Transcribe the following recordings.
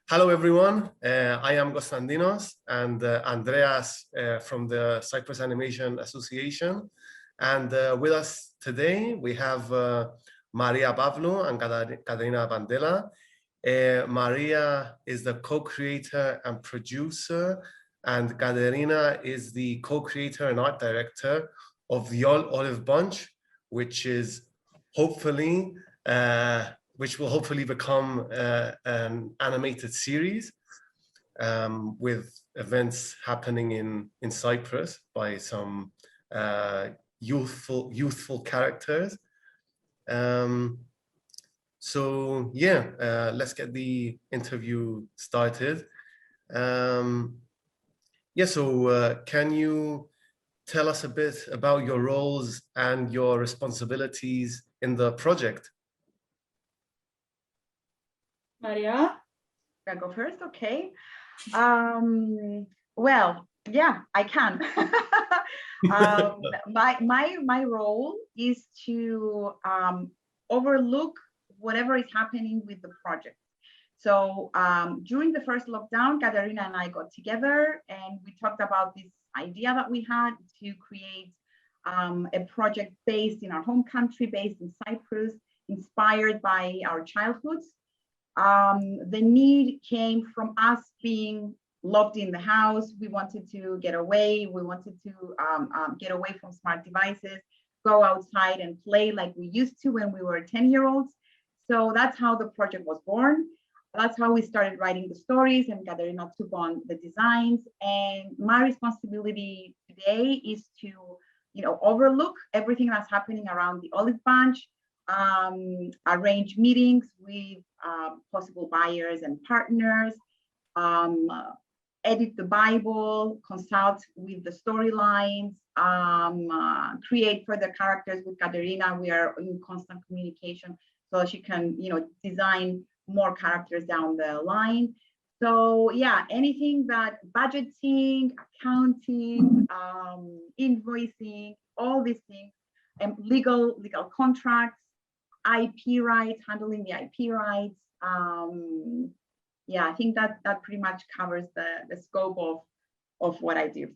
Hello, everyone. I am Constantinos and Andreas from the Cyprus Animation Association. And with us today, we have Maria Pavlou and Katerina Vandela. Maria is the co-creator and producer, and Katerina is the co-creator and art director of the Olive Bunch, which is hopefully which will hopefully become an animated series with events happening in Cyprus by some youthful characters. So yeah, let's get the interview started. So can you tell us a bit about your roles and your responsibilities in the project? Maria? I go first, okay. Well, yeah, I can. My role is to overlook whatever is happening with the project. So during the first lockdown, Katerina and I got together and we talked about this idea that we had to create a project based in our home country, based in Cyprus, inspired by our childhoods. The need came from us being locked in the house. We wanted to get away. We wanted to get away from smart devices, go outside and play like we used to when we were 10-year-olds. So that's how the project was born. That's how we started writing the stories, and Katerina took on the designs. And my responsibility today is to, overlook everything that's happening around the Olive Bunch, arrange meetings with possible buyers and partners, edit the Bible, consult with the storylines, create further characters with Katerina. We are in constant communication so she can, design more characters down the line. So yeah, anything that budgeting, accounting, invoicing, all these things, and legal contracts, IP rights, handling the IP rights. Yeah, I think that pretty much covers the scope of what I do.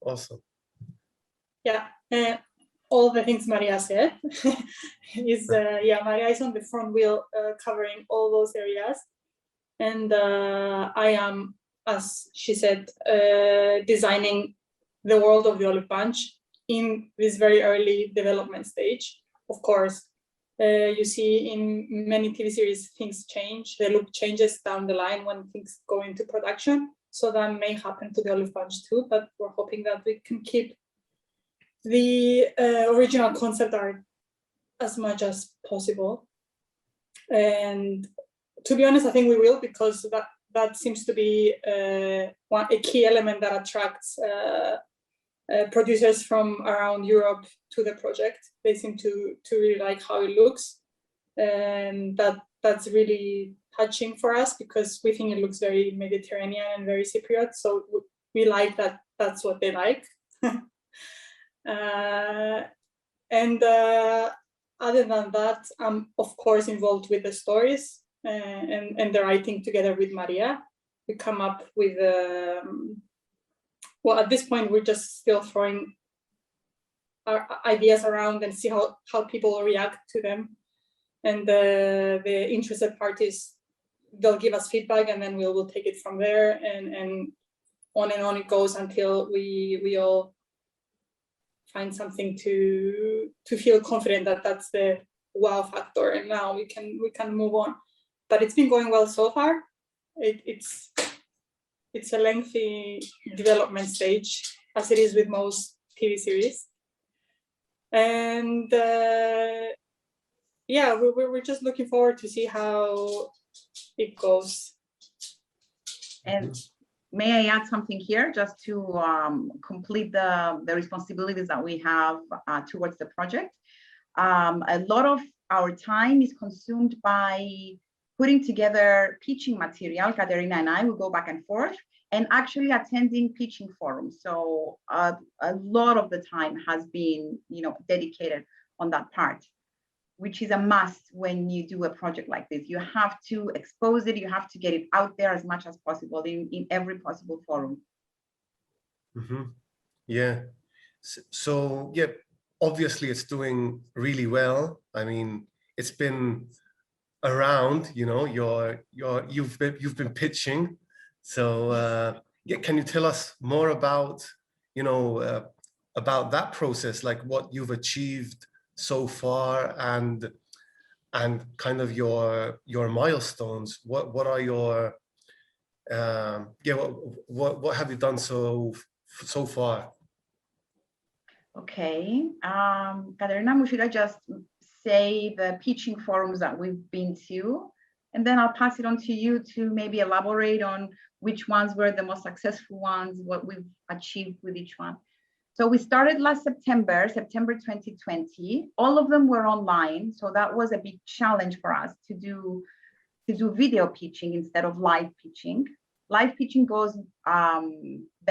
Awesome. Yeah, all the things Maria said is, Maria is on the front wheel covering all those areas. And I am, as she said, designing the world of the Olive Bunch in this very early development stage. Of course, you see in many TV series, things change. The look changes down the line when things go into production. So that may happen to the Olive Bunch too, but we're hoping that we can keep the original concept art as much as possible. And to be honest, I think we will, because that seems to be a key element that attracts producers from around Europe to the project. They seem to really like how it looks, and that's really touching for us because we think it looks very Mediterranean and very Cypriot. So we like that. That's what they like. And other than that, I'm of course involved with the stories and the writing together with Maria. We come up with well, at this point, we're just still throwing our ideas around and see how people react to them. And the interested parties, they'll give us feedback, and then we'll take it from there, and on it goes until we all find something to feel confident that that's the wow factor, and now we can move on. But it's been going well so far. It's a lengthy development stage, as it is with most TV series. And yeah, we're just looking forward to see how it goes. And may I add something here, just to complete the responsibilities that we have towards the project? A lot of our time is consumed by putting together pitching material. Katerina and I will go back and forth, and actually attending pitching forums. So a lot of the time has been, dedicated on that part. which is a must when you do a project like this. You have to expose it, you have to get it out there as much as possible in every possible forum. Mm-hmm. Yeah. So yeah, obviously it's doing really well. I mean, it's been around, you know, you've been pitching. So yeah, can you tell us more about, you know, about that process, like what you've achieved so far, and kind of your milestones? What are your yeah, what have you done so far? Okay, Katerina, should I just say the pitching forums that we've been to, and then I'll pass it on to you to maybe elaborate on which ones were the most successful ones, what we've achieved with each one. So we started last September 2020. All of them were online, so that was a big challenge for us to do video pitching instead of live pitching. Live pitching goes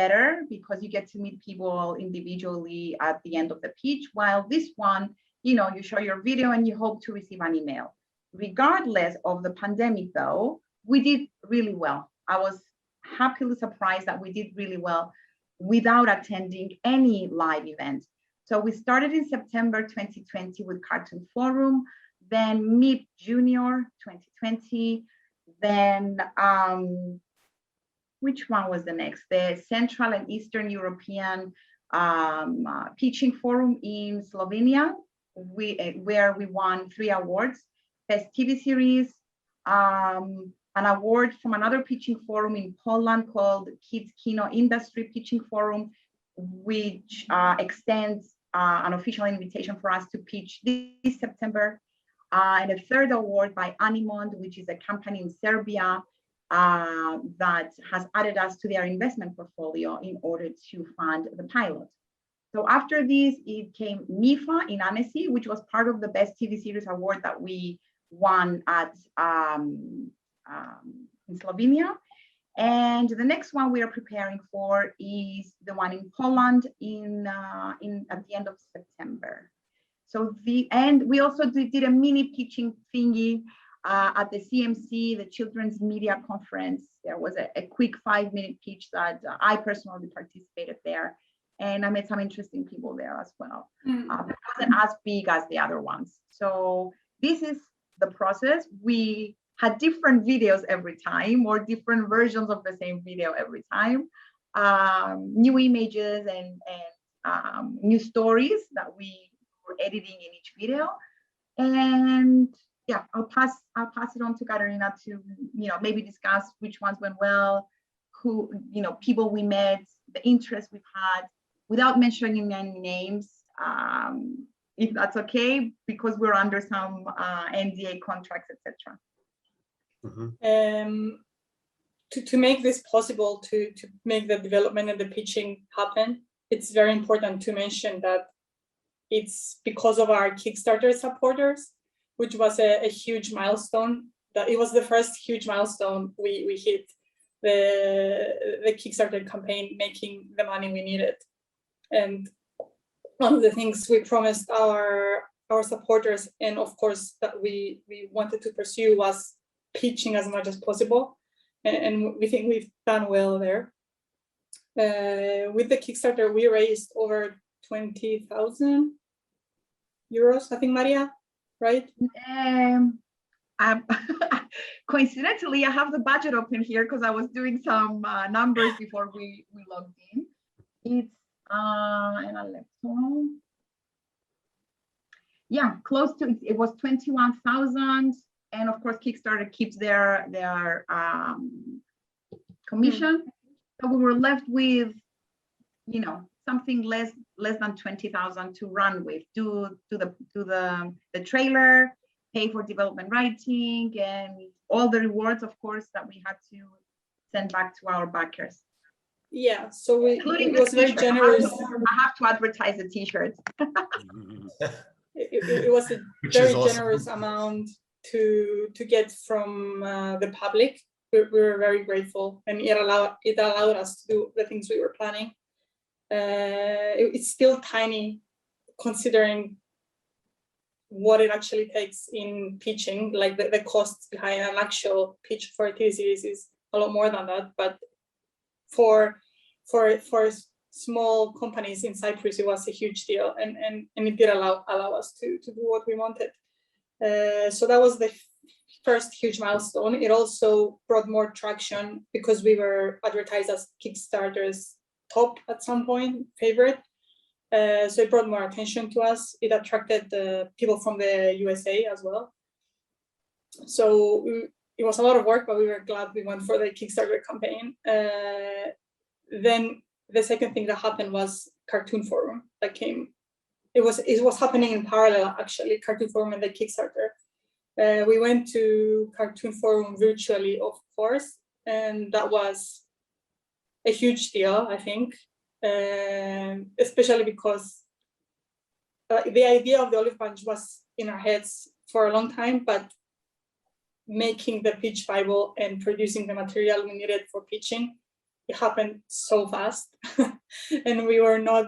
better because you get to meet people individually at the end of the pitch, while this one, you know, you show your video and you hope to receive an email. Regardless of the pandemic though, we did really well. I was happily surprised that we did really well without attending any live event. So we started in September 2020 with Cartoon Forum, then MIP Junior 2020, then which one was the next? The Central and Eastern European Pitching Forum in Slovenia, where we won 3 awards. Best TV series, an award from another pitching forum in Poland called Kids Kino Industry Pitching Forum, which extends an official invitation for us to pitch this September. And a 3rd award by Animond, which is a company in Serbia that has added us to their investment portfolio in order to fund the pilot. So after this, it came MIFA in Annecy, which was part of the Best TV Series Award that we won at in Slovenia. And the next one we are preparing for is the one in Poland at the end of September. So we also did a mini pitching thingy at the CMC, the Children's Media Conference. There was a quick 5-minute pitch that I personally participated there. And I met some interesting people there as well. It wasn't as big as the other ones. So this is the process. We had different videos every time, or different versions of the same video every time. New images and new stories that we were editing in each video. And yeah, I'll pass it on to Katerina to, you know, maybe discuss which ones went well, who, you know, people we met, the interest we've had, without mentioning any names, if that's okay, because we're under some NDA contracts, etc. Mm-hmm. To make this possible, to make the development and the pitching happen, it's very important to mention that it's because of our Kickstarter supporters, which was a huge milestone. That it was the first huge milestone we hit, the Kickstarter campaign, making the money we needed. And one of the things we promised our supporters, and of course that we wanted to pursue, was pitching as much as possible. And we think we've done well there. With the Kickstarter, we raised over 20,000 euros, I think, Maria, right? Coincidentally, I have the budget open here because I was doing some numbers before we logged in. It's and I left home. Yeah, close to it was 21,000, and of course Kickstarter keeps their commission. So we were left with, you know, something less than 20,000 to run with. Do the trailer, pay for development writing, and all the rewards, of course, that we had to send back to our backers. Yeah, so it was very generous. I have to advertise the t-shirts. It was a very generous amount to get from the public. We were very grateful, and it allowed us to do the things we were planning. It's still tiny, considering what it actually takes in pitching, like the costs behind an actual pitch for a TV series is a lot more than that. But for small companies in Cyprus, it was a huge deal, and it did allow us to do what we wanted. So that was the first huge milestone. It also brought more traction because we were advertised as Kickstarter's top at some point, favorite. So it brought more attention to us. It attracted people from the USA as well. So it was a lot of work, but we were glad we went for the Kickstarter campaign. Then the second thing that happened was Cartoon Forum that came. It was happening in parallel, actually, Cartoon Forum and the Kickstarter. We went to Cartoon Forum virtually, of course, and that was a huge deal, I think, especially because the idea of the Olive Bunch was in our heads for a long time, but making the pitch Bible and producing the material we needed for pitching, it happened so fast. And we were not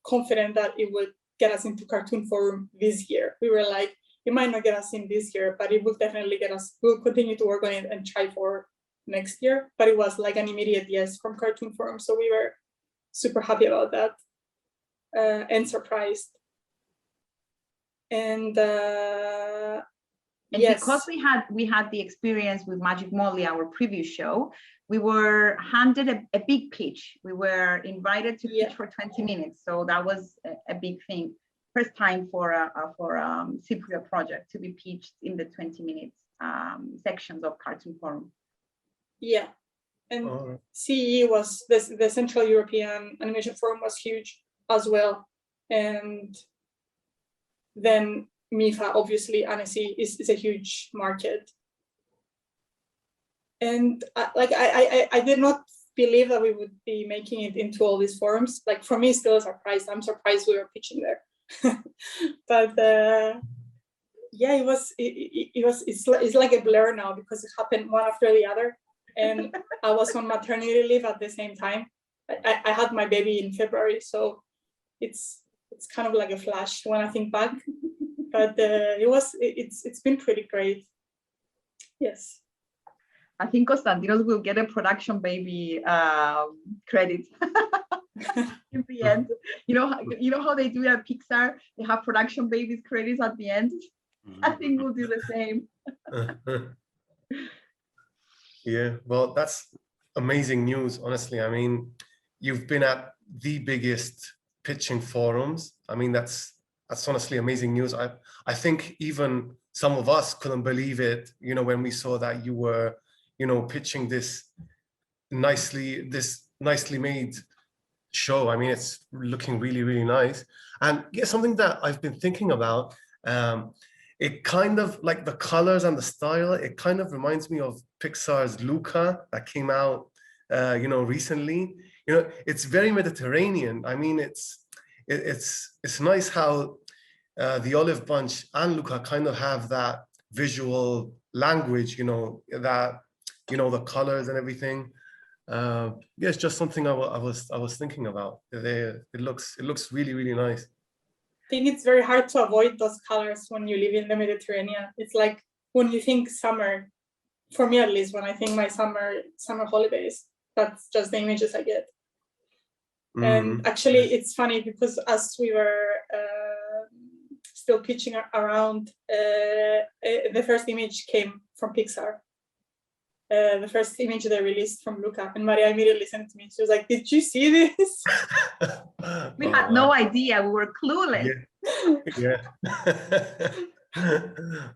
confident that it would get us into Cartoon Forum this year. We were like, it might not get us in this year, but it will definitely get us. We'll continue to work on it and try for next year. But it was like an immediate yes from Cartoon Forum. So we were super happy about that and surprised. And yes, because we had the experience with Magic Molly, our previous show, we were handed a big pitch. We were invited to pitch for 20 minutes. So that was a big thing. First time for a Cypriot project to be pitched in the 20 minutes sections of Cartoon Forum. Yeah, and CEE was the Central European Animation Forum was huge as well, and then MIFA, obviously, Annecy is a huge market. And I did not believe that we would be making it into all these forums. Like, for me, it's still a surprise. I'm surprised we were pitching there. But yeah, it's like a blur now because it happened one after the other. And I was on maternity leave at the same time. I had my baby in February, so it's kind of like a flash when I think back. But it's been pretty great. Yes. I think Konstantinos will get a production baby credit in the end. You know how they do at Pixar? They have production babies credits at the end. I think we'll do the same. Yeah, well, that's amazing news, honestly. I mean, you've been at the biggest pitching forums. I mean, that's honestly amazing news. I think even some of us couldn't believe it, when we saw that you were, pitching this nicely made show. I mean, it's looking really, really nice. And yeah, something that I've been thinking about, it kind of, like the colors and the style, it kind of reminds me of Pixar's Luca that came out, recently. It's very Mediterranean. I mean, it's nice how the Olive Bunch and Luca kind of have that visual language, that, the colors and everything. Yeah, it's just something I was thinking about. It looks really, really nice. I think it's very hard to avoid those colors when you live in the Mediterranean. It's like when you think summer, for me at least, when I think my summer holidays, that's just the images I get. Mm-hmm. And actually, it's funny because as we were still pitching around, the first image came from Pixar. The first image they released from Luca, and Maria immediately sent to me. She was like, "Did you see this?" We had no idea. We were clueless. Yeah.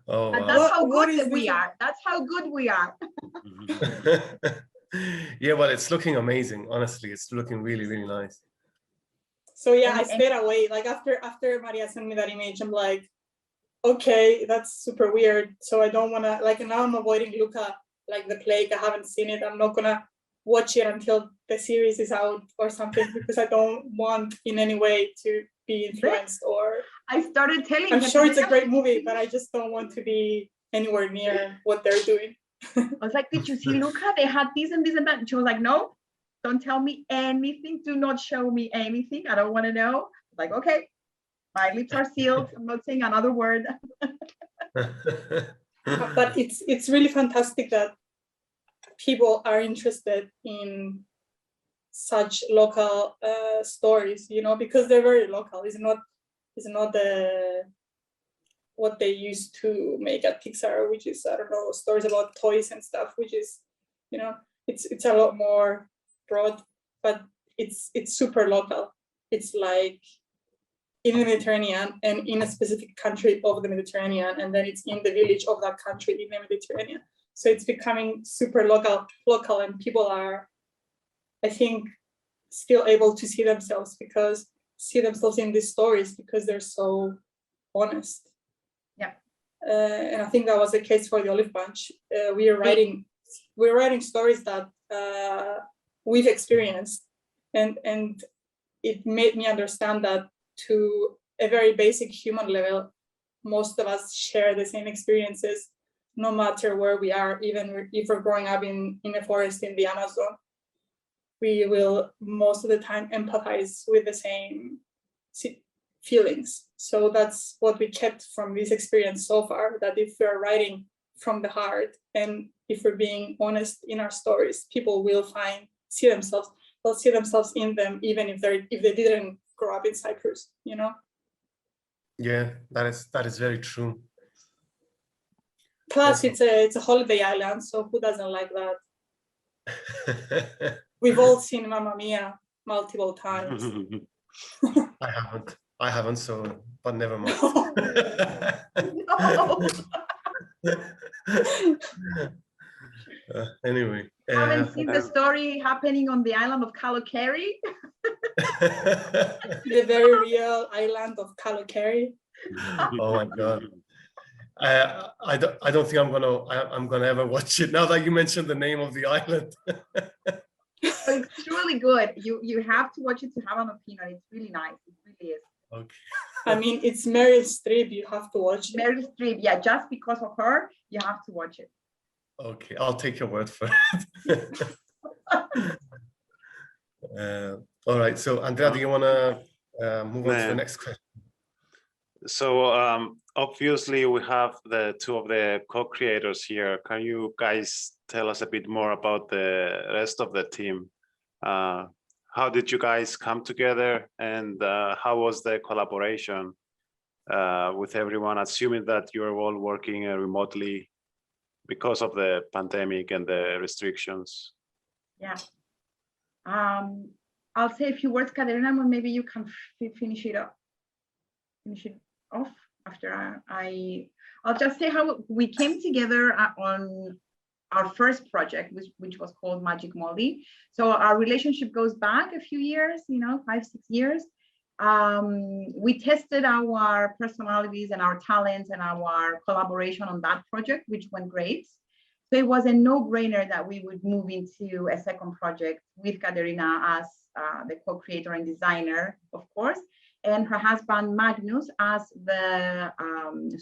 Oh, wow. That's how good we are. That's how good we are. Yeah, well, it's looking amazing. Honestly, it's looking really, really nice. So yeah, I stayed away. Like after Maria sent me that image, I'm like, okay, that's super weird. So I don't want to, like, now I'm avoiding Luca like the plague. I haven't seen it. I'm not gonna watch it until the series is out or something because I don't want in any way to be influenced. Or I started telling I'm sure it's a great movie, but I just don't want to be anywhere near what they're doing. I was like, did you see Luca? They had this and this and that. And she was like, no, don't tell me anything. Do not show me anything. I don't want to know. Like, okay, My lips are sealed. I'm not saying another word. But it's really fantastic that people are interested in such local stories, you know, because they're very local. It's not what they used to make at Pixar, which is, I don't know, stories about toys and stuff, which is, you know, it's a lot more broad, but it's super local. It's like in the Mediterranean and in a specific country of the Mediterranean, and then it's in the village of that country in the Mediterranean. So it's becoming super local, and people are, I think, still able to see themselves in these stories because they're so honest. Yeah. And I think that was the case for the Olive Branch. We're writing stories that we've experienced, and it made me understand that to a very basic human level, most of us share the same experiences, no matter where we are, even if we're growing up in a forest in the Amazon. We will most of the time empathize with the same feelings. So that's what we kept from this experience so far, that if we're writing from the heart and if we're being honest in our stories, people will see themselves in them, even if they didn't grow up in Cyprus, you know? Yeah, that is very true. Plus, it's a holiday island, so who doesn't like that? We've all seen Mamma Mia multiple times. I haven't, so, but never mind. No. Anyway. Haven't seen the story happening on the island of Kalokeri? The very real island of Kalokeri. Oh my God. I don't think I'm gonna ever watch it now that you mentioned the name of the island. It's truly good. You have to watch it to have an opinion. It's really nice. It really is. Okay. I mean, it's Meryl Streep. You have to watch it. Meryl Streep, yeah, just because of her, you have to watch it. Okay, I'll take your word for it. All right, so Andrea, do you want to move on to the next question? So obviously we have the two of the co-creators here. Can you guys tell us a bit more about the rest of the team? How did you guys come together, and how was the collaboration with everyone, assuming that you're all working remotely because of the pandemic and the restrictions? Yeah. I'll say a few words, Katerina, and maybe you can finish it off after I'll just say how we came together on our first project, which was called Magic Molly. So our relationship goes back a few years, 5-6 years. We tested our personalities and our talents and our collaboration on that project, which went great. So it was a no-brainer that we would move into a second project with Katerina as the co-creator and designer, of course, and her husband Magnus as the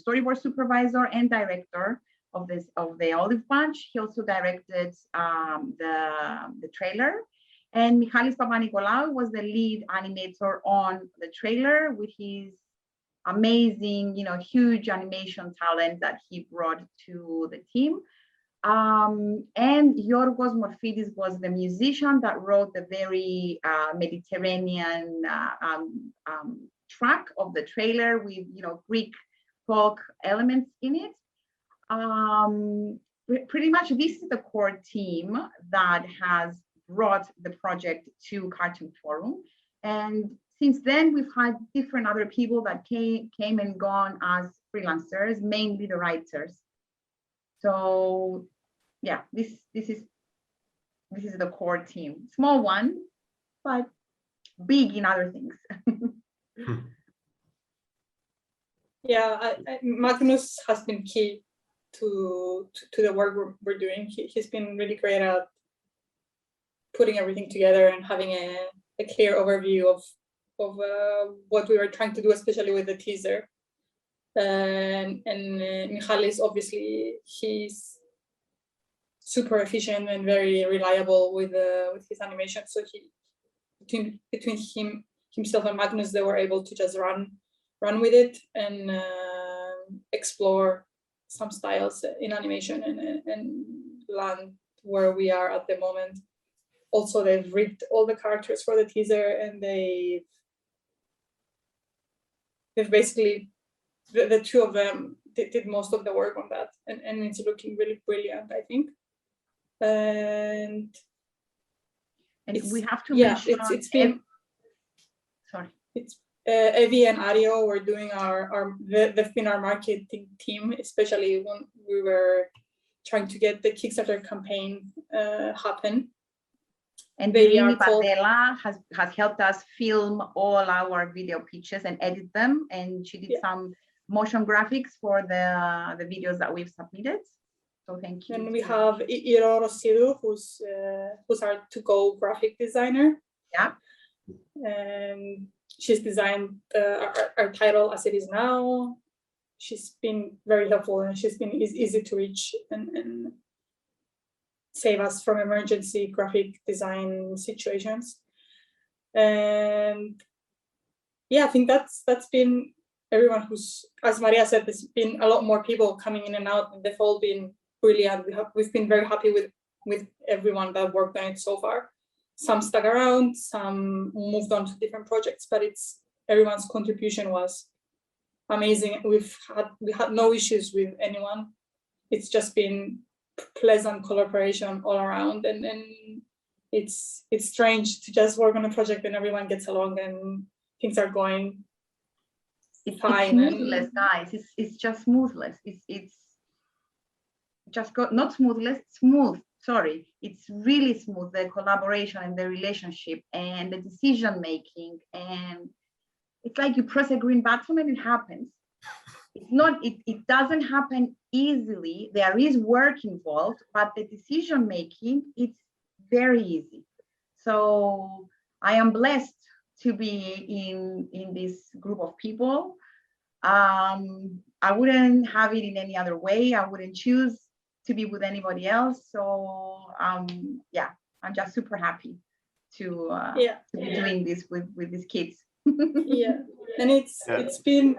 storyboard supervisor and director of the Olive Branch. He also directed the trailer, and Michalis Papanikolaou was the lead animator on the trailer with his amazing, huge animation talent that he brought to the team. And Yorgos Morfidis was the musician that wrote the very Mediterranean track of the trailer with Greek folk elements in it. Pretty much this is the core team that has brought the project to Cartoon Forum, and since then we've had different other people that came and gone as freelancers, mainly the writers. So yeah, this is the core team. Small one, but big in other things. Yeah, Magnus has been key to the work we're doing. He's been really great at putting everything together and having a clear overview of what we were trying to do, especially with the teaser. And Michalis, obviously, he's super efficient and very reliable with his animation. So between himself and Magnus, they were able to just run run with it and explore some styles in animation and land where we are at the moment. Also, they've rigged all the characters for the teaser, and they've basically, the two of them did most of the work on that, and it's looking really brilliant, I think. And we have to yeah, mention it's been sorry. It's Evie and Ario were doing they've been our marketing team, especially when we were trying to get the Kickstarter campaign happen. And they are Birini Badela has helped us film all our video pitches and edit them, and she did some motion graphics for the videos that we've submitted. So thank you. And we have Iro Rosidu, who's our to-go graphic designer. Yeah. And she's designed our title as it is now. She's been very helpful, and she's been easy to reach and save us from emergency graphic design situations. And yeah, I think that's been everyone who's, as Maria said, there's been a lot more people coming in and out, and they've all been brilliant. We've been very happy with everyone that worked on it so far. Some stuck around, some moved on to different projects, but everyone's contribution was amazing. We had no issues with anyone. It's just been pleasant collaboration all around, and it's strange to just work on a project and everyone gets along and things are going fine. It's smoothless, guys. It's just smoothless. It's just not smoothless, smooth. Sorry, it's really smooth, the collaboration and the relationship and the decision making, and it's like you press a green button and it happens. It's not, it doesn't happen easily. There is work involved, but the decision making, it's very easy. So I am blessed to be in this group of people. I wouldn't have it in any other way. I wouldn't choose to be with anybody else. So yeah, I'm just super happy to be doing this with these kids. Yeah, and it's been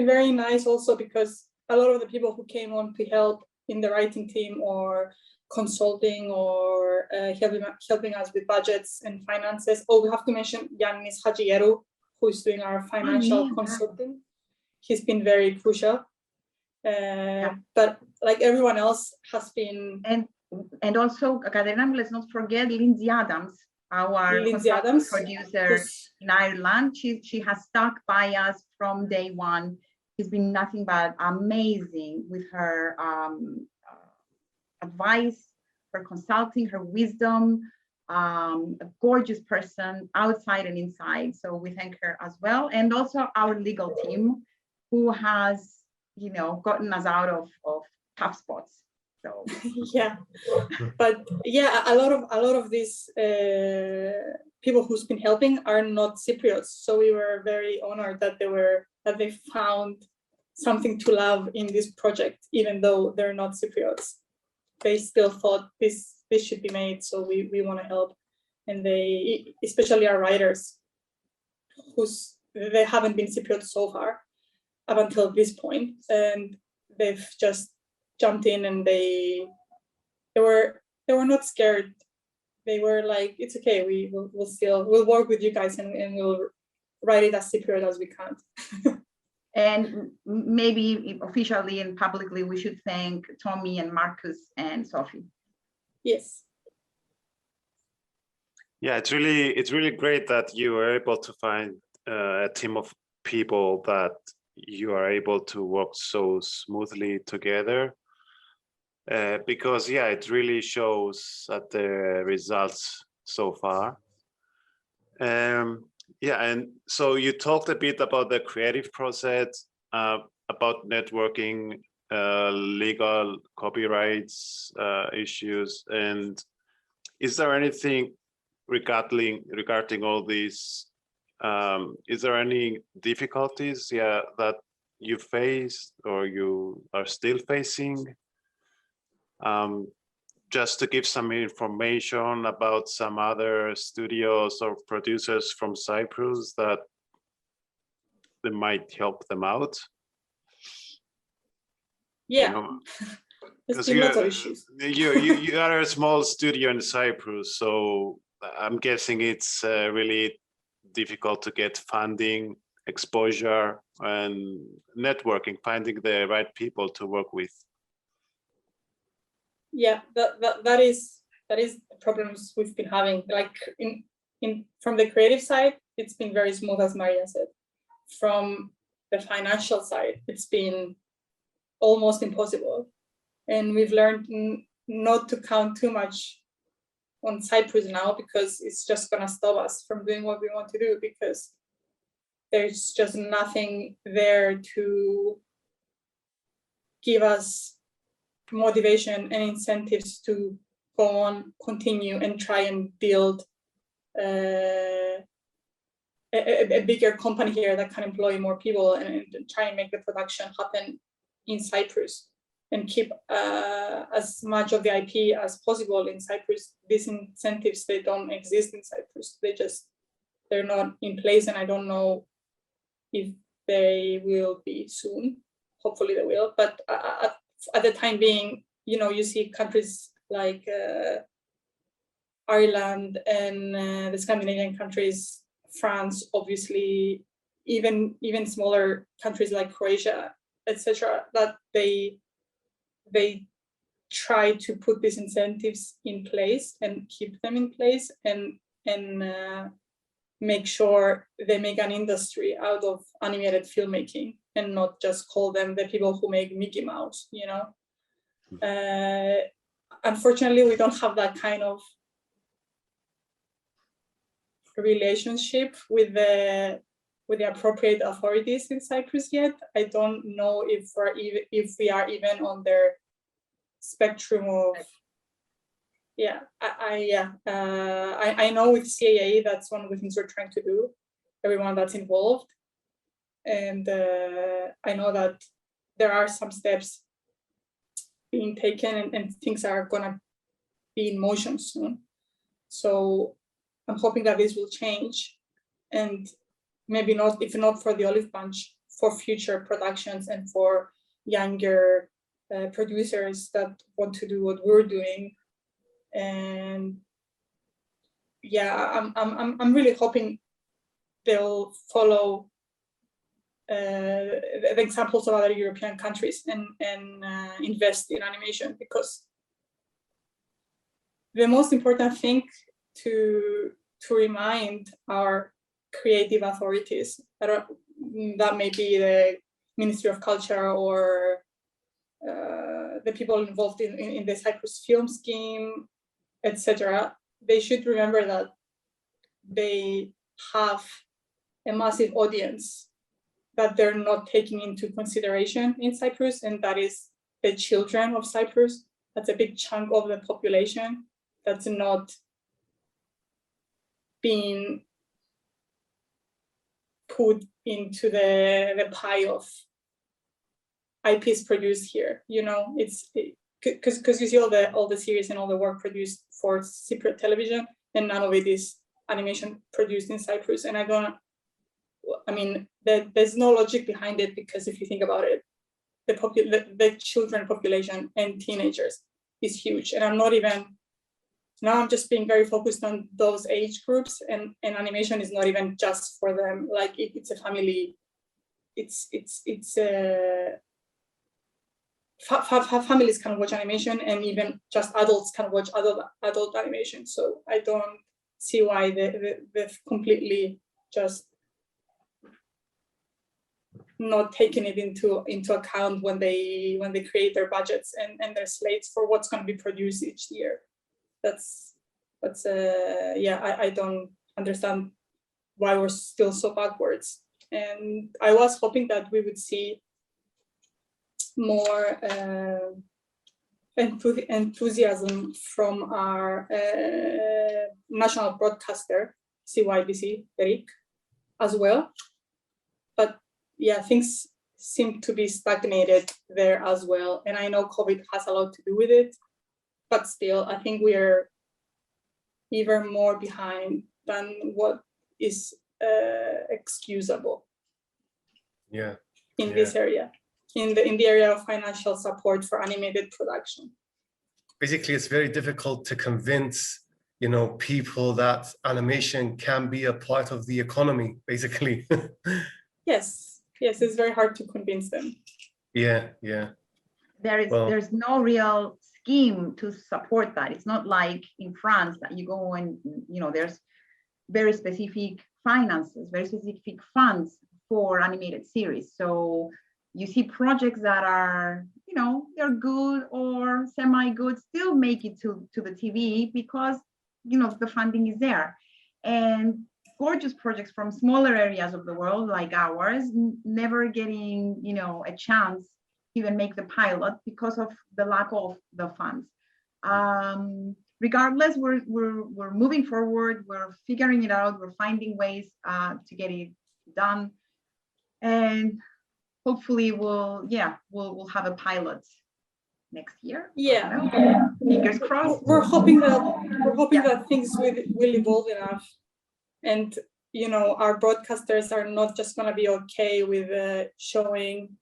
very nice also, because a lot of the people who came on to help in the writing team or consulting or helping us with budgets and finances. Oh, we have to mention Yannis Hajieru, who is doing our financial consulting. He's been very crucial. But like everyone else has been, and also Katerina, let's not forget Lindsay Adams, our producer in Ireland. She has stuck by us from day one. She's been nothing but amazing with her advice, her consulting, her wisdom. A gorgeous person outside and inside. So we thank her as well, and also our legal team, who has gotten us out of tough spots. So yeah, but yeah, a lot of these people who's been helping are not Cypriots, so we were very honored that they found something to love in this project, even though they're not Cypriots. They still thought this should be made, so we want to help. And they, especially our writers, they haven't been Cypriot so far up until this point, and they've just jumped in, and they were not scared. They were like, it's okay, we'll work with you guys, and we'll write it as Cypriot as we can. And maybe officially and publicly, we should thank Tommy and Marcus and Sophie. Yes. Yeah, it's really great that you were able to find a team of people that you are able to work so smoothly together. Because yeah, it really shows at the results so far. Yeah, and so you talked a bit about the creative process, about networking, legal copyrights issues, and is there anything regarding all these? Is there any difficulties, that you faced or you are still facing? Just to give some information about some other studios or producers from Cyprus that that might help them out? Yeah, You know, there's 'cause been lots of issues. you are a small studio in Cyprus, so I'm guessing it's really difficult to get funding, exposure, and networking, finding the right people to work with. Yeah, that is the problems we've been having. Like from the creative side, it's been very smooth, as Maria said. From the financial side, it's been almost impossible. And we've learned not to count too much on Cyprus now, because it's just gonna stop us from doing what we want to do, because there's just nothing there to give us motivation and incentives to go on, continue, and try and build a bigger company here that can employ more people and try and make the production happen in Cyprus and keep as much of the IP as possible in Cyprus. These incentives, they don't exist in Cyprus. They're not in place, and I don't know if they will be soon. Hopefully they will, but at the time being, you see countries like Ireland and the Scandinavian countries, France, obviously, even smaller countries like Croatia, etc., that they try to put these incentives in place and keep them in place and make sure they make an industry out of animated filmmaking and not just call them the people who make Mickey Mouse, Unfortunately, we don't have that kind of relationship with the appropriate authorities in Cyprus yet. I don't know if we are even on their spectrum of. Yeah, I know with CAA, that's one of the things we're trying to do, everyone that's involved. And I know that there are some steps being taken and things are gonna be in motion soon. So I'm hoping that this will change, and maybe not, if not for the Olive Bunch, for future productions and for younger producers that want to do what we're doing. And yeah, I'm really hoping they'll follow the examples of other European countries and invest in animation, because the most important thing to remind our creative authorities, that may be the Ministry of Culture or the people involved in the Cyprus Film Scheme, etc., they should remember that they have a massive audience that they're not taking into consideration in Cyprus, and that is the children of Cyprus. That's a big chunk of the population that's not being put into the pie of IPs produced here. It's because you see all the series and all the work produced for Cypriot television, and none of it is animation produced in Cyprus. And there's no logic behind it, because if you think about it, the children population and teenagers is huge. And I'm just being very focused on those age groups, and animation is not even just for them. Like it's a family, families can watch animation, and even just adults can watch adult animation. So I don't see why they've completely just not taking it into account when they create their budgets and their slates for what's going to be produced each year. I don't understand why we're still so backwards. And I was hoping that we would see more enthusiasm from our national broadcaster, CYBC, Eric, as well. But yeah, things seem to be stagnated there as well. And I know COVID has a lot to do with it, but still, I think we are even more behind than what is excusable. Yeah. in this area, in the area of financial support for animated production. Basically, it's very difficult to convince, you know, people that animation can be a part of the economy, basically. Yes, it's very hard to convince them. Yeah. There's no real scheme to support that. It's not like in France that you go and, you know, there's very specific finances, very specific funds for animated series. So you see projects that are, you know, they're good or semi-good, still make it to the TV because, you know, the funding is there. And gorgeous projects from smaller areas of the world like ours, never getting, you know, a chance to even make the pilot because of the lack of the funds. Regardless, we're moving forward, we're figuring it out, we're finding ways to get it done. And hopefully we'll have a pilot next year. Yeah. Fingers crossed. We're hoping that things will evolve enough, and you know, our broadcasters are not just gonna be okay with showing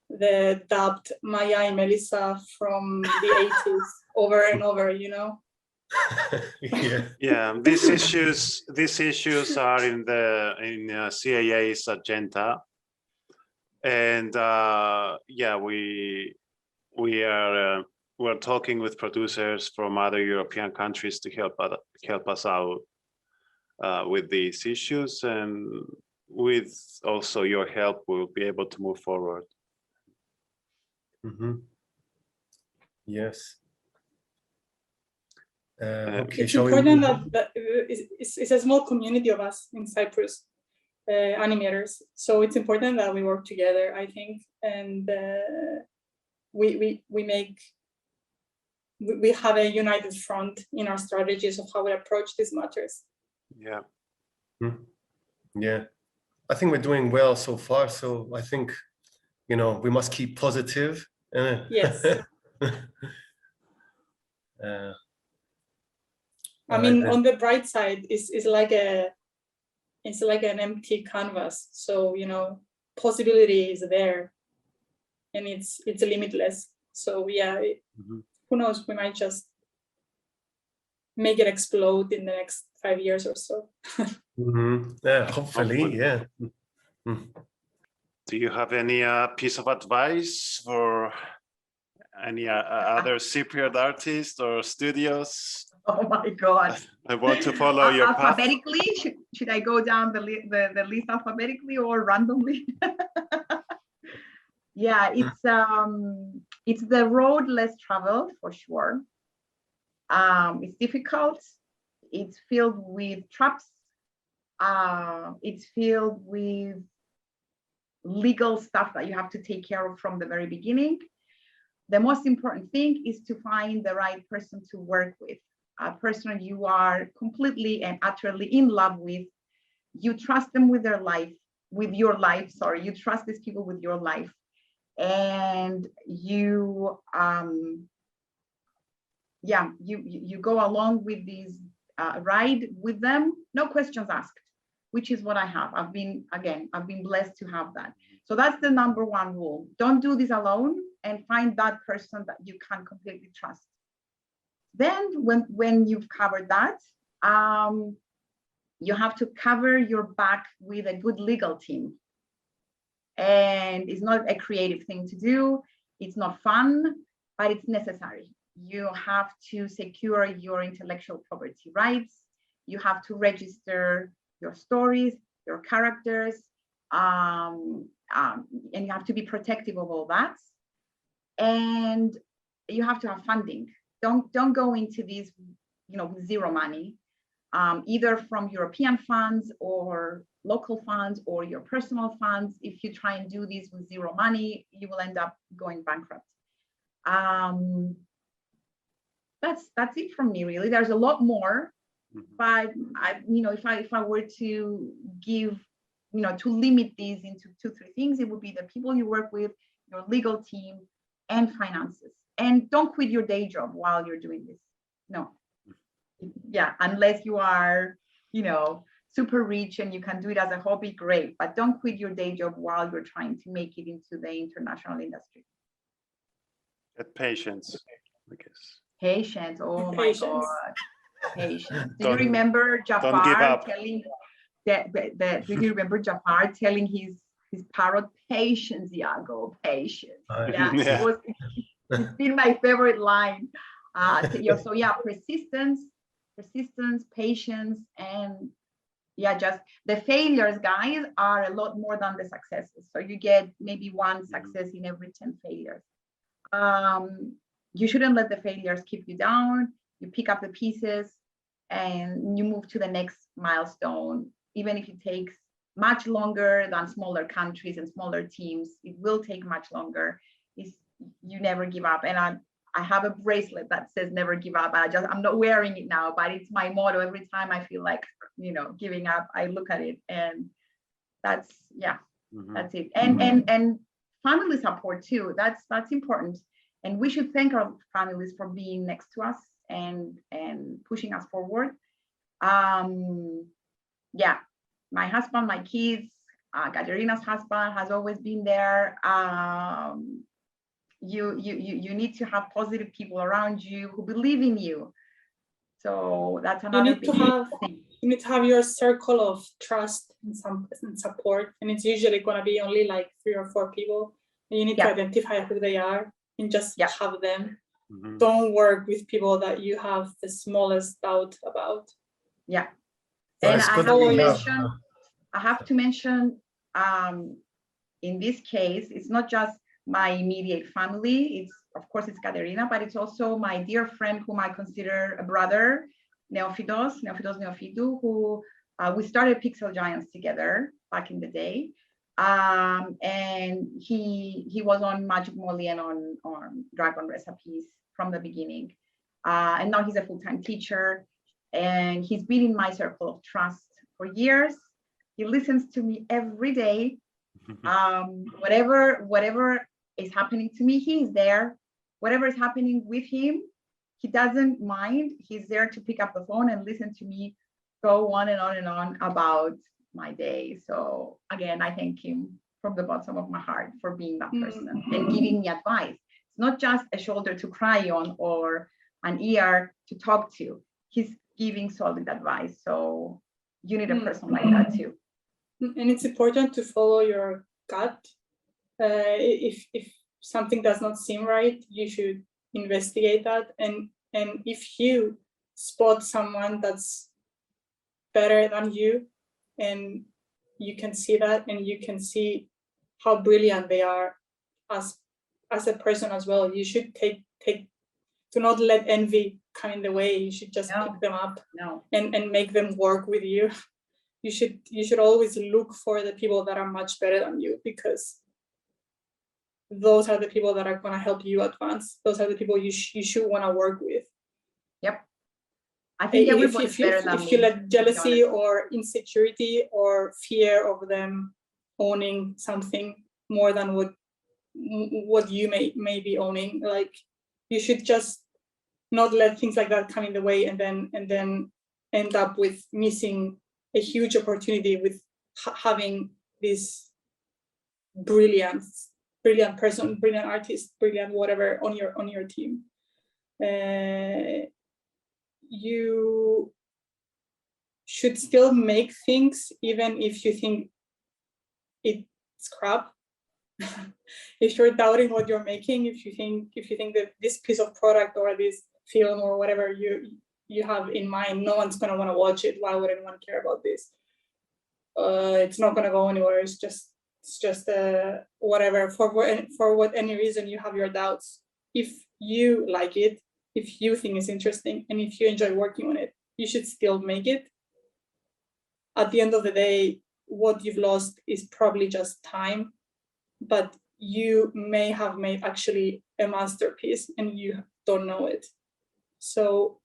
the dubbed Maya and Melissa from the 80s over and over, you know. Yeah, these issues are in CAA's agenda, and we're talking with producers from other European countries to help us out with these issues, and with also your help, we'll be able to move forward. Yes. It's important that it's a small community of us in Cyprus, animators. So it's important that we work together, I think, and we have a united front in our strategies of how we approach these matters. Yeah. Yeah, I think we're doing well so far. So I think, you know, we must keep positive. Yes. I mean, on the bright side, it's like an empty canvas. So, you know, possibility is there, and it's limitless. So yeah, who knows? We might just make it explode in the next 5 years or so. Yeah, hopefully, yeah. Do you have any piece of advice for any other Cypriot artists or studios? Oh my God! I want to follow your path. Alphabetically, should I go down the list alphabetically or randomly? Yeah, it's the road less traveled for sure. It's difficult. It's filled with traps. It's filled with legal stuff that you have to take care of from the very beginning. The most important thing is to find the right person to work with, a person you are completely and utterly in love with. You trust them with your life. You trust these people with your life, and you go along with this ride with them, no questions asked, which is what I have. I've been blessed to have that. So that's the number one rule. Don't do this alone, and find that person that you can completely trust. Then when you've covered that, you have to cover your back with a good legal team. And it's not a creative thing to do. It's not fun, but it's necessary. You have to secure your intellectual property rights. You have to register your stories, your characters, and you have to be protective of all that. And you have to have funding. Don't go into these, you know, with zero money, either from European funds or local funds or your personal funds. If you try and do this with zero money, you will end up going bankrupt. That's it from me, really. There's a lot more, but if I were to give, to limit these into 2-3 things, it would be the people you work with, your legal team, and finances. And don't quit your day job while you're doing this. No. Yeah, unless you are, super rich and you can do it as a hobby, great, but don't quit your day job while you're trying to make it into the international industry. Get patience, I guess. Patience, oh my Patience. God, patience. Do you Don't- remember don't give Jafar up. telling do you remember Jafar telling his parrot, patience, Iago, patience? Yeah, Yeah. it's been my favorite line. So yeah, persistence, patience, and yeah, just the failures, guys, are a lot more than the successes. So you get maybe one success in every 10 failures. You shouldn't let the failures keep you down. You pick up the pieces and you move to the next milestone, even if it takes much longer than smaller countries and smaller teams. It will take much longer. You never give up. And I have a bracelet that says never give up. I'm not wearing it now, but it's my motto. Every time I feel like, giving up, I look at it, and that's it. And family support too. That's important. And we should thank our families for being next to us and pushing us forward. Yeah, my husband, my kids, Katerina's husband has always been there. You need to have positive people around you who believe in you. So that's another big thing. You need to have your circle of trust and support, and it's usually going to be only like 3 or 4 people. And you need to identify who they are and just have them. Don't work with people that you have the smallest doubt about. Yeah. And I have to mention, in this case, it's not just my immediate family. Of course, it's Katerina, but it's also my dear friend whom I consider a brother, Neophitos Neophitou, who we started Pixel Giants together back in the day. And he was on Magic Molly and on Dragon Recipes from the beginning. And now he's a full-time teacher, and he's been in my circle of trust for years. He listens to me every day. Whatever is happening to me, he's there. Whatever is happening with him, he doesn't mind. He's there to pick up the phone and listen to me go on and on and on about my day. So again, I thank him from the bottom of my heart for being that person and giving me advice. It's not just a shoulder to cry on or an ear to talk to. He's giving solid advice. So you need a person like that too. And it's important to follow your gut. If something does not seem right, you should investigate that. And if you spot someone that's better than you, and you can see that, and you can see how brilliant they are as a person as well, you should take do not let envy come in the way. You should just pick them up and make them work with you. You should always look for the people that are much better than you, because those are the people that are going to help you advance. Those are the people you should want to work with. Yep. I think everybody's better than me. If you let jealousy or insecurity or fear of them owning something more than what you may be owning, like, you should just not let things like that come in the way, and then end up with missing a huge opportunity with having this brilliant person, brilliant artist, brilliant whatever on your team. You should still make things even if you think it's crap. If you're doubting what you're making, if you think that this piece of product or this film or whatever you have in mind, no one's going to want to watch it, why would anyone care about this? It's not going to go anywhere. It's just whatever, for any reason you have your doubts. If you like it, if you think it's interesting, and if you enjoy working on it, you should still make it. At the end of the day, what you've lost is probably just time, but you may have made actually a masterpiece and you don't know it. So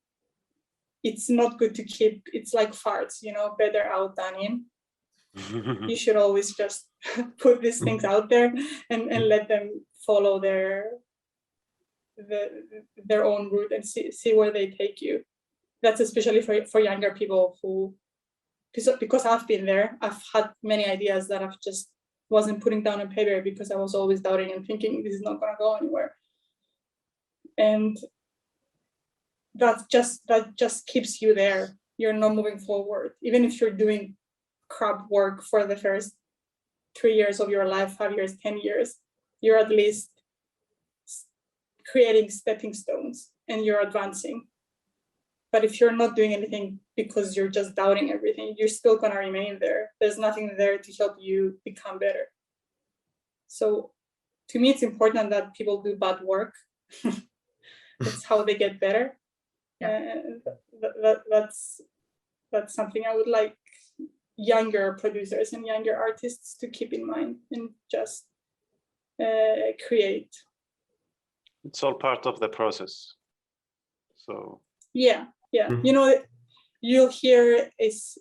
it's not good to keep, it's like farts, better out than in. You should always just put these things out there and let them follow their own route and see where they take you. That's especially for younger people who because I've been there, I've had many ideas that I've just wasn't putting down on paper because I was always doubting and thinking this is not going to go anywhere. And that just keeps you there. You're not moving forward. Even if you're doing crap work for the first 3 years of your life, 5 years, 10 years, you're at least creating stepping stones and you're advancing. But if you're not doing anything because you're just doubting everything, you're still going to remain there. There's nothing there to help you become better. So to me, it's important that people do bad work. That's how they get better. Yeah. That's something I would like younger producers and younger artists to keep in mind and just create. It's all part of the process. So yeah. You know, you'll hear is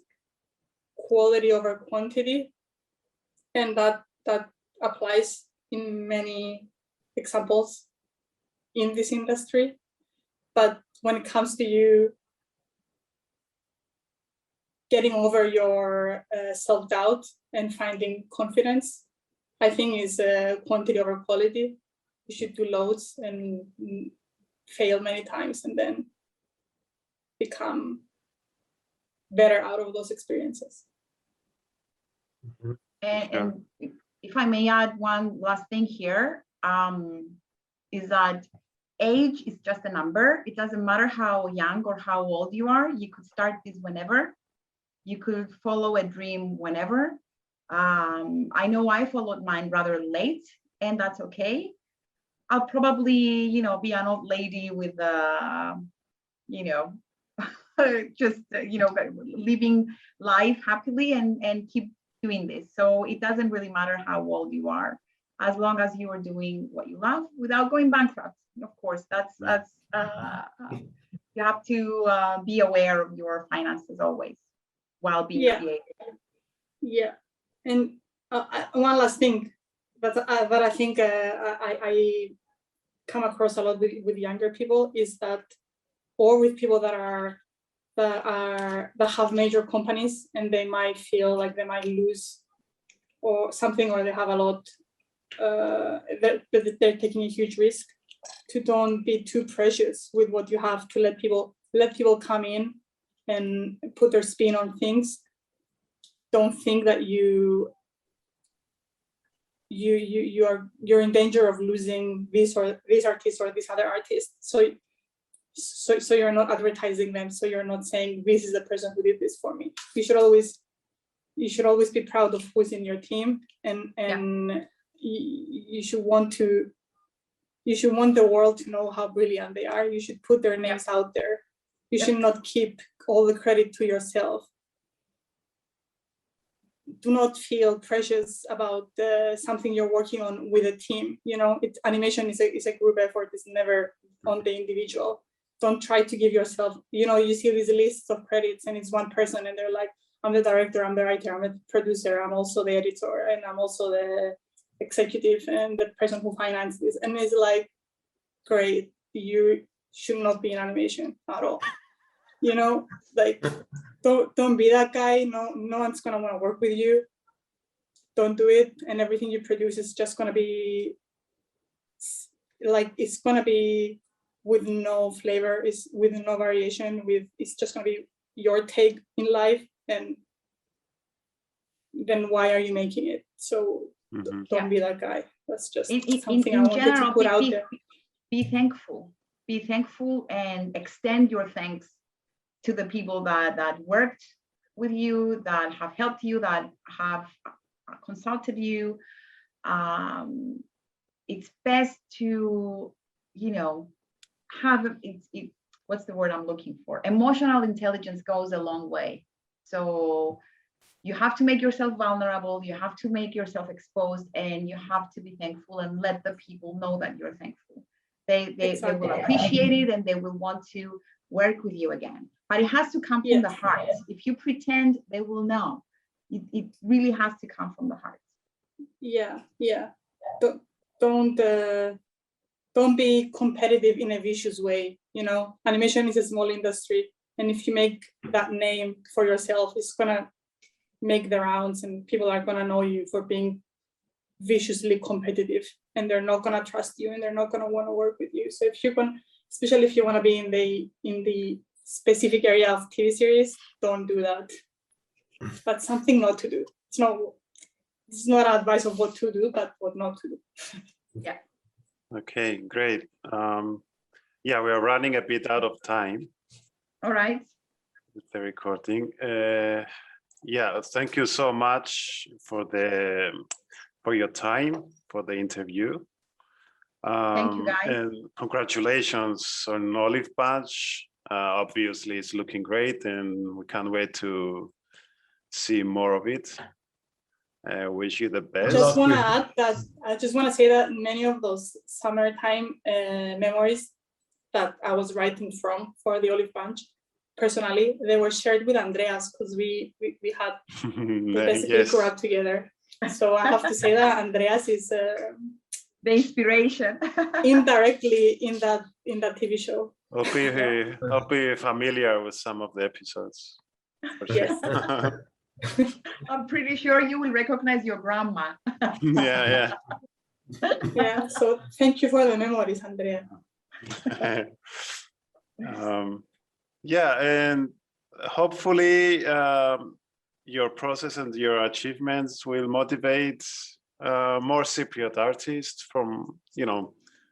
quality over quantity, and that applies in many examples in this industry. But when it comes to you getting over your self-doubt and finding confidence, I think is quantity over quality. You should do loads and fail many times and then become better out of those experiences. And if I may add one last thing here, is that age is just a number. It doesn't matter how young or how old you are. You could start this whenever. You could follow a dream whenever. I know I followed mine rather late, and that's okay. I'll probably, be an old lady with, just, living life happily and keep doing this. So it doesn't really matter how old you are, as long as you are doing what you love without going bankrupt. Of course, that's you have to be aware of your finances always while being creative. Yeah, and one last thing that I think I come across a lot with younger people is that, or with people that have major companies and they might feel like they might lose or something, or they have a lot, they're taking a huge risk, to don't be too precious with what you have, to let people come in and put their spin on things. Don't think that you're in danger of losing this artist or this other artist. So you're not advertising them. So you're not saying this is the person who did this for me. You should always be proud of who's in your team, and you should want the world to know how brilliant they are. You should put their names out there. You should not keep all the credit to yourself. Do not feel precious about something you're working on with a team. Animation is a group effort. It's never on the individual. Don't try to give yourself, you see these lists of credits and it's one person and they're like, I'm the director, I'm the writer, I'm the producer, I'm also the editor, and I'm also the executive and the person who financed this. And it's like, great, you should not be in animation at all. Like, don't be that guy. No one's gonna want to work with you. Don't do it. And everything you produce is just gonna be like, it's gonna be with no flavor, it's with no variation, it's just gonna be your take in life. And then why are you making it? So don't be that guy. That's just something I wanted to put out there. Be thankful and extend your thanks to the people that worked with you, that have helped you, that have consulted you. It's best to, have what's the word I'm looking for? Emotional intelligence goes a long way. So you have to make yourself vulnerable, you have to make yourself exposed, and you have to be thankful and let the people know that you're thankful. They will appreciate it and they will want to work with you again. But it has to come from the heart. If you pretend, they will know. It really has to come from the heart. Yeah. Don't be competitive in a vicious way. Animation is a small industry, and if you make that name for yourself, it's gonna make the rounds, and people are gonna know you for being viciously competitive, and they're not gonna trust you, and they're not gonna want to work with you. So if you can, especially if you want to be in the specific area of TV series, don't do that. That's something not to do. It's not advice of what to do, but what not to do. Yeah. Okay, great. Yeah, we are running a bit out of time All right. with the recording. Yeah, thank you so much for your time for the interview. Thank you, guys. And congratulations on Olive Branch. Obviously, it's looking great, and we can't wait to see more of it. Wish you the best. Just want to add that I just want to say that many of those summertime memories that I was writing from for the Olive Branch, personally, they were shared with Andreas, because we had basically Yes. grew up together. So I have to say that Andreas is The inspiration. indirectly in that TV show. I'll be familiar with some of the episodes. For sure. Yes. I'm pretty sure you will recognize your grandma. Yeah. Yeah. So thank you for the memories, Andrea. Yeah, and hopefully your process and your achievements will motivate more Cypriot artists from,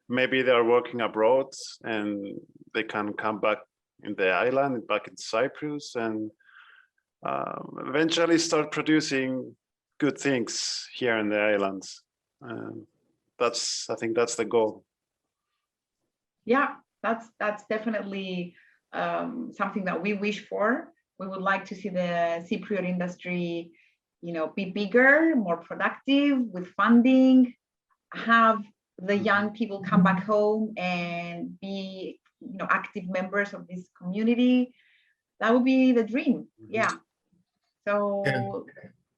maybe they're working abroad and they can come back in the island, back in Cyprus, and eventually start producing good things here in the islands. I think that's the goal. Yeah, that's definitely something that we wish for. We would like to see the Cypriot industry, be bigger, more productive, with funding, have the young people come back home and be, active members of this community. That would be the dream. Yeah. So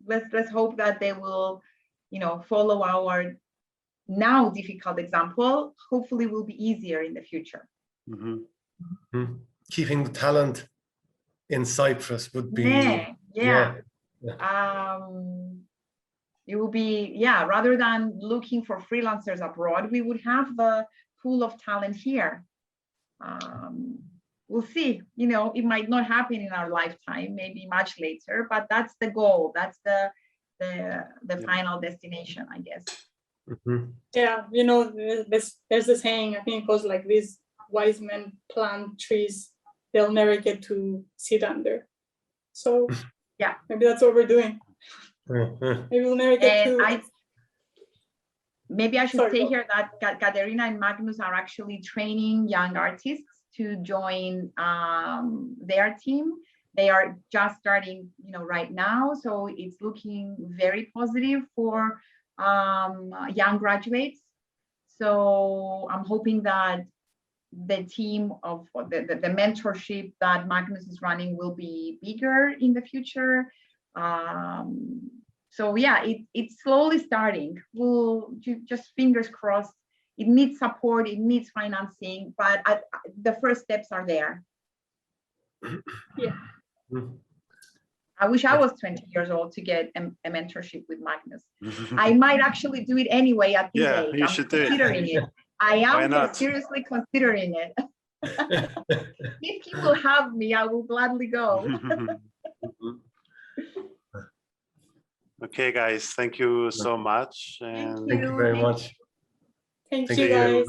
let's hope that they will, follow our now difficult example. Hopefully will be easier in the future. Keeping the talent in Cyprus would be it will be, rather than looking for freelancers abroad, we would have the pool of talent here. We'll see, it might not happen in our lifetime, maybe much later, but that's the goal. That's the final destination, I guess. Yeah, there's a saying, I think it goes like this: wise men plant trees they'll never get to sit under. So yeah, maybe that's what we're doing. Maybe we'll never get to. Maybe I should say here that Katerina and Magnus are actually training young artists to join their team. They are just starting, right now. So it's looking very positive for young graduates. So I'm hoping that the team of the mentorship that Magnus is running will be bigger in the future. So yeah, it's slowly starting. We'll just fingers crossed. It needs support, it needs financing, but the first steps are there. Yeah. I wish I was 20 years old to get a mentorship with Magnus. I might actually do it anyway at this age. You I'm should considering it. I am seriously considering it. If he will have me, I will gladly go. Okay, guys, thank you so much. And Thank you very much. Thank you, guys.